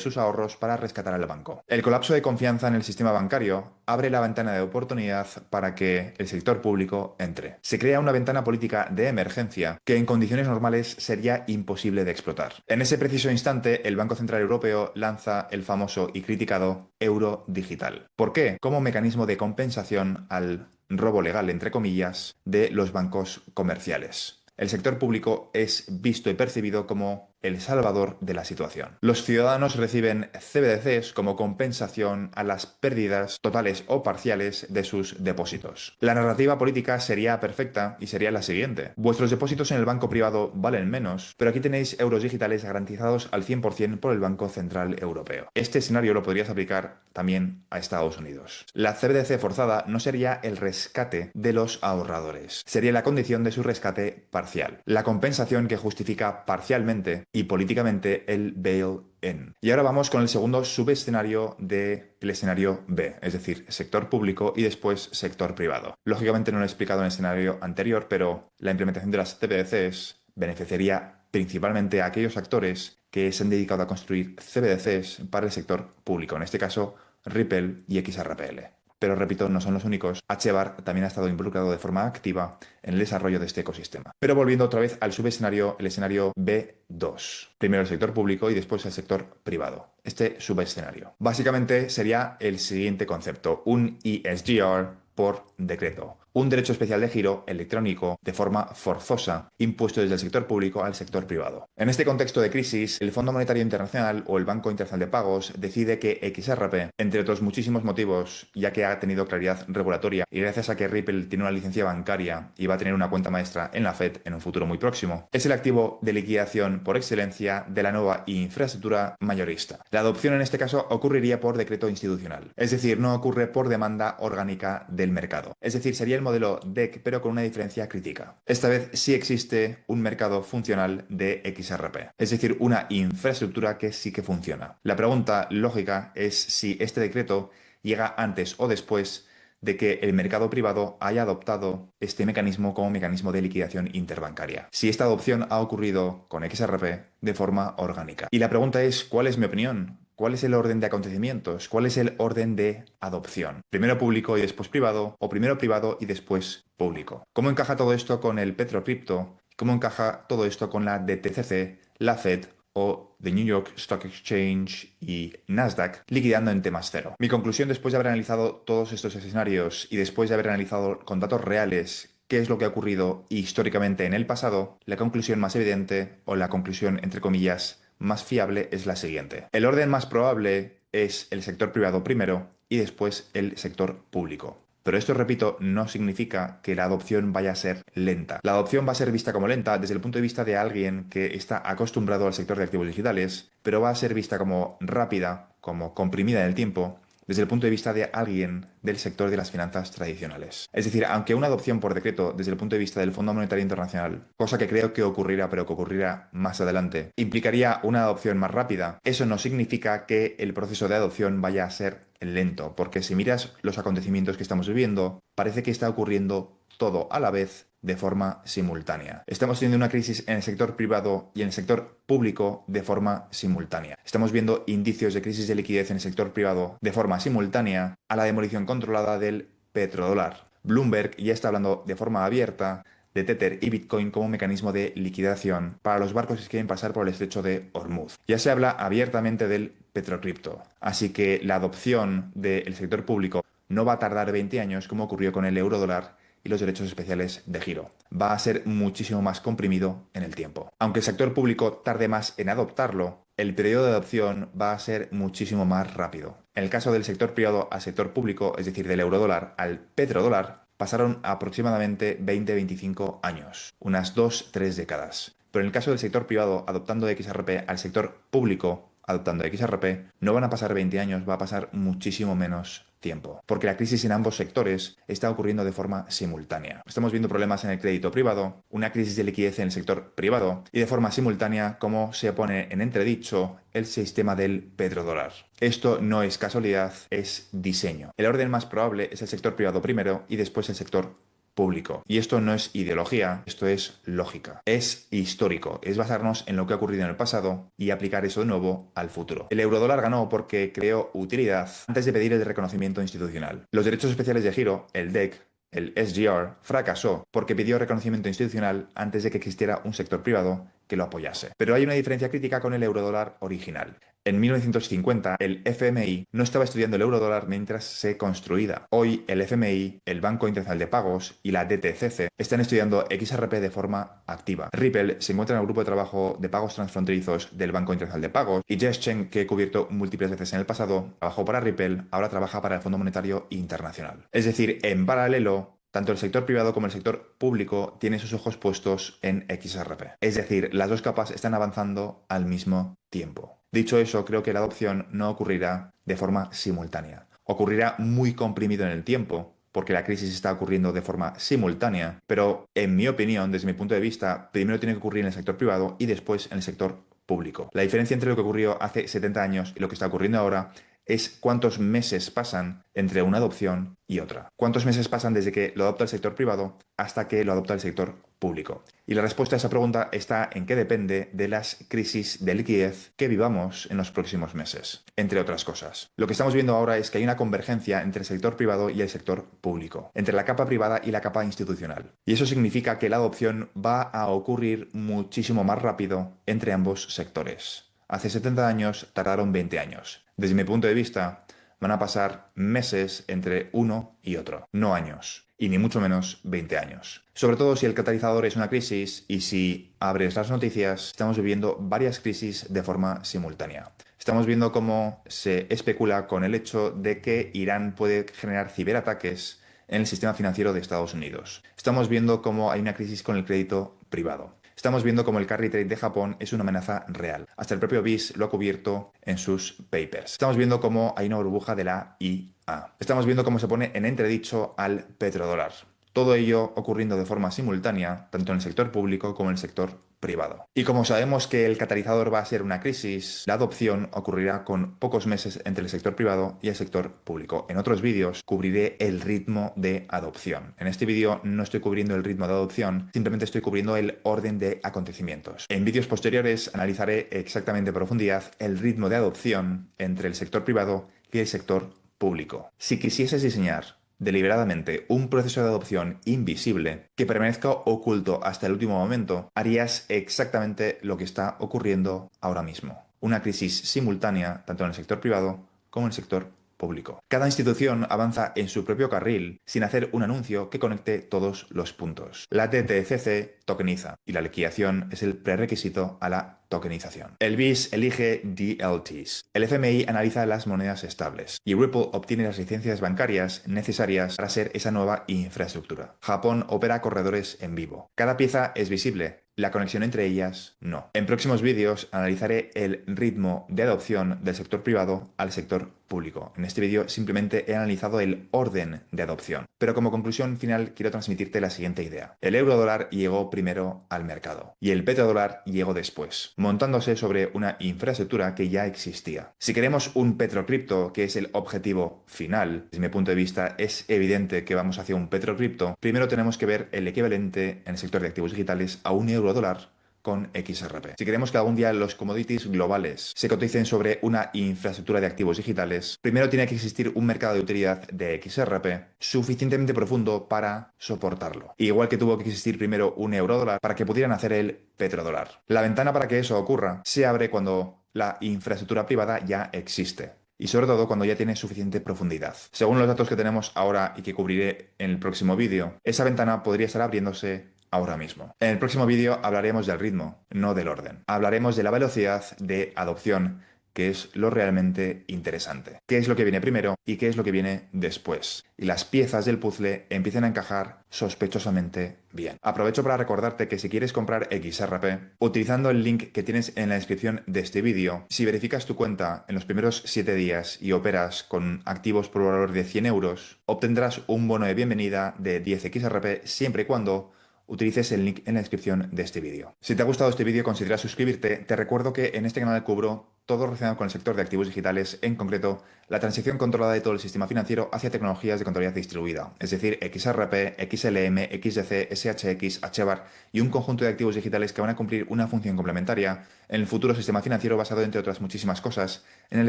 sus ahorros para rescatar al banco. El colapso de confianza en el sistema bancario abre la ventana de oportunidad para que el sector público entre. Se crea una ventana política de emergencia que en condiciones normales sería imposible de explotar. En ese preciso instante, el Banco Central Europeo lanza el famoso y criticado euro digital. ¿Por qué? Como mecanismo de compensación al robo legal, entre comillas, de los bancos comerciales. El sector público es visto y percibido como el salvador de la situación. Los ciudadanos reciben CBDCs como compensación a las pérdidas totales o parciales de sus depósitos. La narrativa política sería perfecta y sería la siguiente. Vuestros depósitos en el banco privado valen menos, pero aquí tenéis euros digitales garantizados al 100% por el Banco Central Europeo. Este escenario lo podrías aplicar también a Estados Unidos. La CBDC forzada no sería el rescate de los ahorradores, sería la condición de su rescate parcial, la compensación que justifica parcialmente y políticamente el bail-in. Y ahora vamos con el segundo subescenario del escenario B, es decir, sector público y después sector privado. Lógicamente no lo he explicado en el escenario anterior, pero la implementación de las CBDCs beneficiaría principalmente a aquellos actores que se han dedicado a construir CBDCs para el sector público, en este caso Ripple y XRPL. Pero repito, no son los únicos. HBAR también ha estado involucrado de forma activa en el desarrollo de este ecosistema. Pero volviendo otra vez al subescenario, el escenario B2. Primero el sector público y después el sector privado. Este subescenario. Básicamente sería el siguiente concepto, un ESGR por decreto. Un derecho especial de giro electrónico de forma forzosa impuesto desde el sector público al sector privado. En este contexto de crisis, el Fondo Monetario Internacional o el Banco Internacional de Pagos decide que XRP, entre otros muchísimos motivos, ya que ha tenido claridad regulatoria y gracias a que Ripple tiene una licencia bancaria y va a tener una cuenta maestra en la Fed en un futuro muy próximo, es el activo de liquidación por excelencia de la nueva infraestructura mayorista. La adopción en este caso ocurriría por decreto institucional, es decir, no ocurre por demanda orgánica del mercado. Es decir, sería el modelo DEC, pero con una diferencia crítica. Esta vez sí existe un mercado funcional de XRP, es decir, una infraestructura que sí que funciona. La pregunta lógica es si este decreto llega antes o después de que el mercado privado haya adoptado este mecanismo como mecanismo de liquidación interbancaria. Si esta adopción ha ocurrido con XRP de forma orgánica. Y la pregunta es, ¿cuál es mi opinión? ¿Cuál es el orden de acontecimientos? ¿Cuál es el orden de adopción? ¿Primero público y después privado? ¿O primero privado y después público? ¿Cómo encaja todo esto con el petrocripto? ¿Cómo encaja todo esto con la DTCC, la Fed o The New York Stock Exchange y Nasdaq liquidando en temas cero? Mi conclusión después de haber analizado todos estos escenarios y después de haber analizado con datos reales qué es lo que ha ocurrido históricamente en el pasado, la conclusión más evidente o la conclusión entre comillas más fiable es la siguiente. El orden más probable es el sector privado primero y después el sector público. Pero esto, repito, no significa que la adopción vaya a ser lenta. La adopción va a ser vista como lenta desde el punto de vista de alguien que está acostumbrado al sector de activos digitales, pero va a ser vista como rápida, como comprimida en el tiempo, desde el punto de vista de alguien del sector de las finanzas tradicionales. Es decir, aunque una adopción por decreto desde el punto de vista del Fondo Monetario Internacional, cosa que creo que ocurrirá, pero que ocurrirá más adelante, implicaría una adopción más rápida, eso no significa que el proceso de adopción vaya a ser lento, porque si miras los acontecimientos que estamos viviendo, parece que está ocurriendo todo a la vez de forma simultánea. Estamos teniendo una crisis en el sector privado y en el sector público de forma simultánea. Estamos viendo indicios de crisis de liquidez en el sector privado de forma simultánea a la demolición controlada del petrodólar. Bloomberg ya está hablando de forma abierta de Tether y Bitcoin como mecanismo de liquidación para los barcos que quieren pasar por el estrecho de Hormuz. Ya se habla abiertamente del petrocripto, así que la adopción del sector público no va a tardar 20 años como ocurrió con el eurodólar y los derechos especiales de giro. Va a ser muchísimo más comprimido en el tiempo. Aunque el sector público tarde más en adoptarlo, el periodo de adopción va a ser muchísimo más rápido. En el caso del sector privado al sector público, es decir, del eurodólar al petrodólar, pasaron aproximadamente 20-25 años, unas 2-3 décadas. Pero en el caso del sector privado adoptando XRP al sector público adoptando XRP, no van a pasar 20 años, va a pasar muchísimo menos tiempo, porque la crisis en ambos sectores está ocurriendo de forma simultánea. Estamos viendo problemas en el crédito privado, una crisis de liquidez en el sector privado y de forma simultánea cómo se pone en entredicho el sistema del petrodólar. Esto no es casualidad, es diseño. El orden más probable es el sector privado primero y después el sector público. Y esto no es ideología, esto es lógica. Es histórico, es basarnos en lo que ha ocurrido en el pasado y aplicar eso de nuevo al futuro. El eurodólar ganó porque creó utilidad antes de pedir el reconocimiento institucional. Los derechos especiales de giro, el DEC, el SGR, fracasó porque pidió reconocimiento institucional antes de que existiera un sector privado que lo apoyase. Pero hay una diferencia crítica con el eurodólar original. En 1950, el FMI no estaba estudiando el eurodólar mientras se construía. Hoy, el FMI, el Banco Internacional de Pagos y la DTCC están estudiando XRP de forma activa. Ripple se encuentra en el grupo de trabajo de pagos transfronterizos del Banco Internacional de Pagos y Jess Chen, que he cubierto múltiples veces en el pasado, trabajó para Ripple, ahora trabaja para el Fondo Monetario Internacional. Es decir, en paralelo, tanto el sector privado como el sector público tienen sus ojos puestos en XRP. Es decir, las dos capas están avanzando al mismo tiempo. Dicho eso, creo que la adopción no ocurrirá de forma simultánea. Ocurrirá muy comprimido en el tiempo, porque la crisis está ocurriendo de forma simultánea, pero en mi opinión, desde mi punto de vista, primero tiene que ocurrir en el sector privado y después en el sector público. La diferencia entre lo que ocurrió hace 70 años y lo que está ocurriendo ahora es cuántos meses pasan entre una adopción y otra. ¿Cuántos meses pasan desde que lo adopta el sector privado hasta que lo adopta el sector público? Y la respuesta a esa pregunta está en que depende de las crisis de liquidez que vivamos en los próximos meses, entre otras cosas. Lo que estamos viendo ahora es que hay una convergencia entre el sector privado y el sector público, entre la capa privada y la capa institucional. Y eso significa que la adopción va a ocurrir muchísimo más rápido entre ambos sectores. Hace 70 años tardaron 20 años. Desde mi punto de vista, van a pasar meses entre uno y otro, no años, y ni mucho menos 20 años. Sobre todo si el catalizador es una crisis y si abres las noticias, estamos viviendo varias crisis de forma simultánea. Estamos viendo cómo se especula con el hecho de que Irán puede generar ciberataques en el sistema financiero de Estados Unidos. Estamos viendo cómo hay una crisis con el crédito privado. Estamos viendo cómo el carry trade de Japón es una amenaza real. Hasta el propio BIS lo ha cubierto en sus papers. Estamos viendo cómo hay una burbuja de la IA. Estamos viendo cómo se pone en entredicho al petrodólar. Todo ello ocurriendo de forma simultánea, tanto en el sector público como en el sector privado. Y como sabemos que el catalizador va a ser una crisis, la adopción ocurrirá con pocos meses entre el sector privado y el sector público. En otros vídeos cubriré el ritmo de adopción. En este vídeo no estoy cubriendo el ritmo de adopción, simplemente estoy cubriendo el orden de acontecimientos. En vídeos posteriores analizaré exactamente en profundidad el ritmo de adopción entre el sector privado y el sector público. Si quisieses diseñar deliberadamente un proceso de adopción invisible que permanezca oculto hasta el último momento, harías exactamente lo que está ocurriendo ahora mismo. Una crisis simultánea tanto en el sector privado como en el sector público. Cada institución avanza en su propio carril sin hacer un anuncio que conecte todos los puntos. La DTCC tokeniza y la liquidación es el prerequisito a la tokenización. El BIS elige DLTs. El FMI analiza las monedas estables y Ripple obtiene las licencias bancarias necesarias para ser esa nueva infraestructura. Japón opera corredores en vivo. Cada pieza es visible. La conexión entre ellas no. En próximos vídeos analizaré el ritmo de adopción del sector privado al sector público. En este vídeo simplemente he analizado el orden de adopción. Pero como conclusión final quiero transmitirte la siguiente idea. El eurodólar llegó primero al mercado y el petrodólar llegó después, montándose sobre una infraestructura que ya existía. Si queremos un petrocripto, que es el objetivo final, desde mi punto de vista es evidente que vamos hacia un petrocripto, primero tenemos que ver el equivalente en el sector de activos digitales a un eurodólar con XRP. Si queremos que algún día los commodities globales se coticen sobre una infraestructura de activos digitales, primero tiene que existir un mercado de utilidad de XRP suficientemente profundo para soportarlo. Igual que tuvo que existir primero un eurodólar para que pudieran hacer el petrodólar. La ventana para que eso ocurra se abre cuando la infraestructura privada ya existe. Y sobre todo cuando ya tiene suficiente profundidad. Según los datos que tenemos ahora y que cubriré en el próximo vídeo, esa ventana podría estar abriéndose ahora mismo. En el próximo vídeo hablaremos del ritmo, no del orden. Hablaremos de la velocidad de adopción, que es lo realmente interesante. ¿Qué es lo que viene primero y qué es lo que viene después? Y las piezas del puzzle empiezan a encajar sospechosamente bien. Aprovecho para recordarte que si quieres comprar XRP, utilizando el link que tienes en la descripción de este vídeo, si verificas tu cuenta en los primeros 7 días y operas con activos por valor de 100 euros, obtendrás un bono de bienvenida de 10 XRP siempre y cuando utilices el link en la descripción de este vídeo. Si te ha gustado este vídeo, considera suscribirte. Te recuerdo que en este canal cubro todo relacionado con el sector de activos digitales, en concreto, la transición controlada de todo el sistema financiero hacia tecnologías de contabilidad distribuida, es decir, XRP, XLM, XDC, SHX, HBAR y un conjunto de activos digitales que van a cumplir una función complementaria en el futuro sistema financiero basado, entre otras muchísimas cosas, en el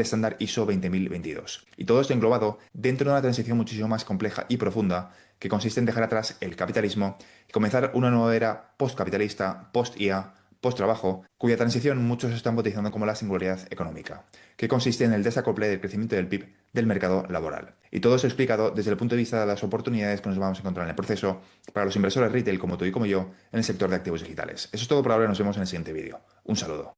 estándar ISO 20022. Y todo esto englobado dentro de una transición muchísimo más compleja y profunda que consiste en dejar atrás el capitalismo y comenzar una nueva era postcapitalista, post-IA, post-trabajo, cuya transición muchos están bautizando como la singularidad económica, que consiste en el desacople del crecimiento del PIB del mercado laboral. Y todo eso explicado desde el punto de vista de las oportunidades que nos vamos a encontrar en el proceso para los inversores retail como tú y como yo en el sector de activos digitales. Eso es todo por ahora, nos vemos en el siguiente vídeo. Un saludo.